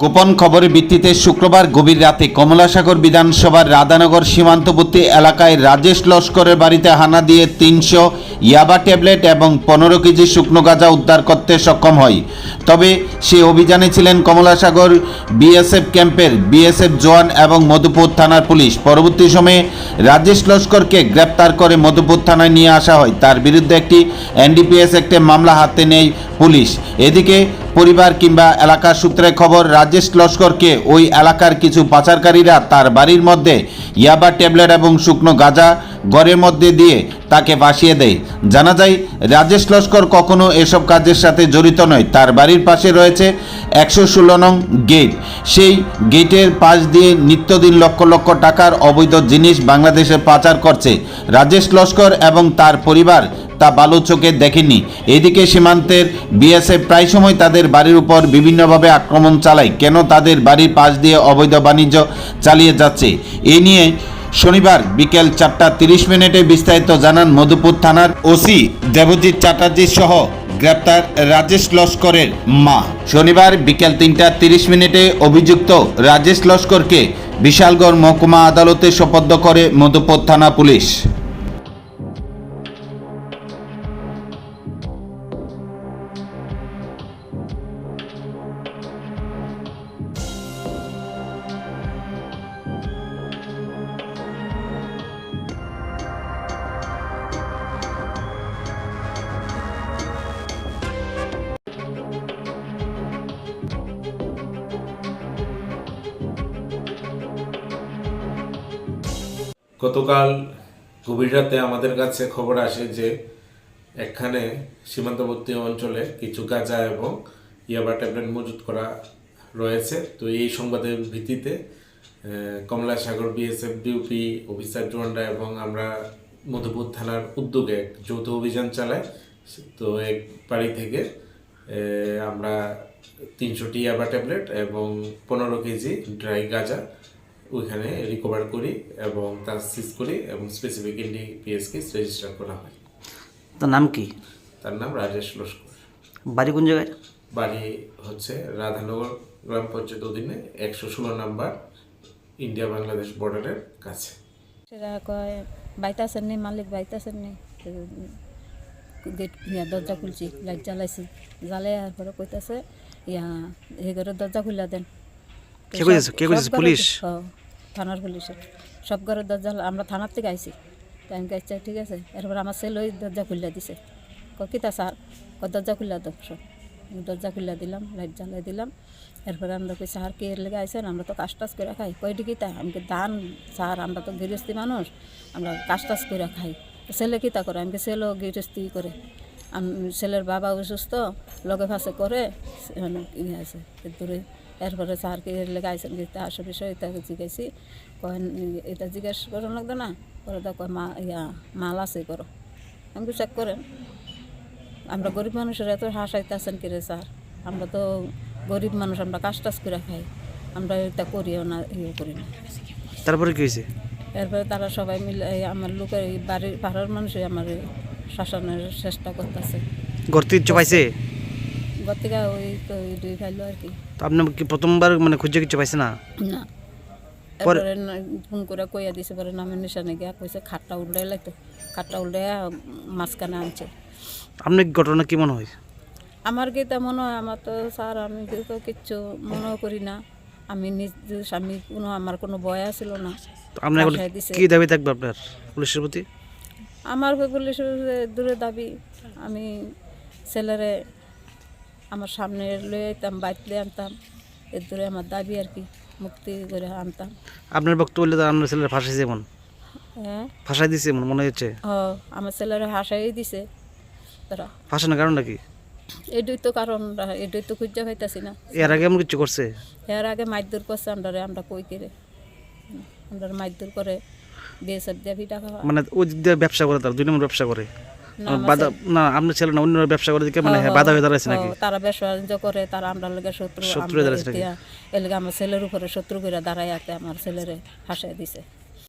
গোপন খবরের ভিত্তিতে শুক্রবার গভীর রাতে কমলাসাগর বিধানসভার রাধানগর সীমান্তবর্তী এলাকায় রাজেশ লস্করের বাড়িতে হানা দিয়ে ৩০০ ইয়াবা ট্যাবলেট এবং ১৫ কেজি শুকনো গাঁজা উদ্ধার করতে সক্ষম হয়। তবে সে অভিযানে ছিলেন কমলাসাগর বিএসএফ ক্যাম্পের বিএসএফ জওয়ান এবং মধুপুর থানার পুলিশ। পরবর্তী সময়ে রাজেশ লস্করকে গ্রেপ্তার করে মধুপুর থানায় নিয়ে আসা হয়। তার বিরুদ্ধে একটি এনডিপিএস একটি মামলা হাতে নেয় পুলিশ। এদিকে পরিবার কিংবা এলাকার সূত্রে খবর, রাজেশ লস্করকে ওই এলাকার কিছু পাচারকারীরা তার বাড়ির মধ্যে ইয়াবা ট্যাবলেট এবং শুকনো গাঁজা ঘরের মধ্যে দিয়ে তাকে ভাসিয়ে দেয়। জানা যায়, রাজেশ লস্কর কখনো এসব কাজের সাথে জড়িত নয়। তার বাড়ির পাশে রয়েছে ১১৬ নং গেট। সেই গেটের পাশ দিয়ে নিত্যদিন লক্ষ লক্ষ টাকার অবৈধ জিনিস বাংলাদেশে পাচার করছে রাজেশ লস্কর এবং তার পরিবার তা ভালো চোখে দেখেনি। এদিকে সীমান্তের বিএসএফ প্রায় সময় তাদের বাড়ির উপর বিভিন্নভাবে আক্রমণ চালায়। কেন তাদের বাড়ির পাশ দিয়ে অবৈধ বাণিজ্য চালিয়ে যাচ্ছে, এ নিয়ে শনিবার বিকেল ৪টা ৩০ বিস্তারিত জানান মধুপুর থানার ওসি দেবজিৎ চ্যাটার্জি সহ গ্রেপ্তার রাজেশ লস্করের মা। শনিবার বিকেল ৩টা ৩০ অভিযুক্ত রাজেশ লস্করকে বিশালগড় মহকুমা আদালতে সোপর্দ করে মধুপুর থানা পুলিশ। গতকাল গভীর রাতে আমাদের কাছে খবর আসে যে এখানে সীমান্তবর্তী অঞ্চলে কিছু গাঁজা এবং ইয়াবা ট্যাবলেট মজুত করা রয়েছে। তো এই সংবাদের ভিত্তিতে কমলাসাগর বিএসএফ ডিউপি অফিসার জওয়ানরা এবং আমরা মধুপুর থানার উদ্যোগে এক যৌথ অভিযান চালাই। তো এক বাড়ি থেকে আমরা ৩০০টি ইয়াবা ট্যাবলেট এবং ১৫ কেজি ড্রাই গাঁজা ওইখানে রিকভার করি এবং তার সিজ করি এবং স্পেসিফিক এনডিপিএস কেস রেজিস্টার করা হয়। তার নাম কি? তার নাম রাজেশ লস্কর। বাড়ি কোন জায়গায়? বাড়ি হচ্ছে রাধানগর গ্রাম পঞ্চায়েত অধীনে ১১৬ নাম্বার ইন্ডিয়া বাংলাদেশ বর্ডারের কাছে। সেটা কয় বাইতাছেন নি, মালিক বাইতাছেন নি, গেট দরজা খুলছি, লাইট জ্বালাইছি, জ্বালাই আর পরে কইতাছে এই ঘরের দরজা খুলে দেন। কে কইছে? পুলিশ? থানার পুলিশের সব ঘরের দরজা, আমরা থানার থেকে আইছি। তাই আমি কাছে ঠিক আছে। এরপর আমার ছেলে ওই দরজা খুলে দিছে। কিতা স্যার, দরজা খুলে দাও। সব দরজা খুলে দিলাম, লাইট জ্বালাই দিলাম। এরপরে আমরা কই স্যার কে এর লেগে আইসেন, আমরা তো কাজ টাজ করে খাই। কয়টি কিতা? আমাকে দান স্যার, আমরা তো গৃহস্থী মানুষ, আমরা কাজ টাজ করে খাই। ছেলে কিতা করে? আমাকে ছেলেও গৃহস্থী করে। ছেলের বাবা অসুস্থ, লগে ফাঁসে করে আছে দূরে। এরপরে স্যারকে এর লেগে আইসেন গীতা আসো বিষয় এটা জিজ্ঞাসি, কয়েন এটা জিজ্ঞাসা করার লাগতো না, করে তো কয় মাল আছে করো। আমাকে চেক করেন, আমরা গরিব মানুষের এত হাসাইতে আছেন কিরে স্যার, আমরা তো গরিব মানুষ, আমরা কাজ টাজ করে খাই, আমরা এটা করিও না, ইয়ে করি না। তারপরে কি হয়েছে? এরপরে তারা সবাই মিলে আমার লোকের বাড়ির পাড়ার মানুষই আমার শাসনের চেষ্টা করতেছে। গর্তে পাইছে? গতিকা ওই তো দুই ভাইলো আর কি। তো আপনি কি প্রথমবার মানে খুঁজে কিছু পাইছে না? না, এরপরে ফোন করে কইয়া দিছে, পরে নামের নিশানে গিয়া কইছে খাটটা উল্টাই লাগতো, খাটটা উল্টাইয়া মাঝখানে আনছে। আপনার ঘটনা কি মনে হয়? আমার কি তা মনে হয়, আমার তো স্যার আমি তো কিচ্ছু মনে করি না। আমি নিজ স্বামী আমার কোনো ভয় ছিল না। আপনার কি দাবি থাকবে আপনার পুলিশের প্রতি? আমার পুলিশের দূরে দাবি, আমি ছেলেরে আমার সামনে লয়ে আইতাম, বাইতে আনতাম, এর দূরে আমার দাবি আর কি, মুক্তি করে আনতাম। আপনার বক্তব্য বললে তো আপনার ছেলের ফাঁসাইছে এমন? হ্যাঁ, ফাঁসাই দিছে এমন মনে হচ্ছে? আমার ছেলেরা হাসাই দিছে তারা। ফাঁসানোর কারণটা কি? এটাই তো কারণ, এটাই তো খুঁজে পাইতাছি না। এর আগে এমন কিছু করছে? এর আগে মারধর করছে আমরা কই করে, আমরা মারধর করে বিএসএফ দিয়ে টাকা। মানে ওই দিক দিয়ে ব্যবসা করে, তার ২ নম্বর ব্যবসা করে না আপনার ছেলে না অন্য ব্যবসা করে দিকে, মানে বাধা হয়ে দাঁড়াইছে নাকি? তারা ব্যবসা বাণিজ্য করে, তারা আমরা লগে শত্রু, এলাকা আমার ছেলের উপরে শত্রু করে দাঁড়াইয়াতে আমার ছেলেরে হাসাই দিছে।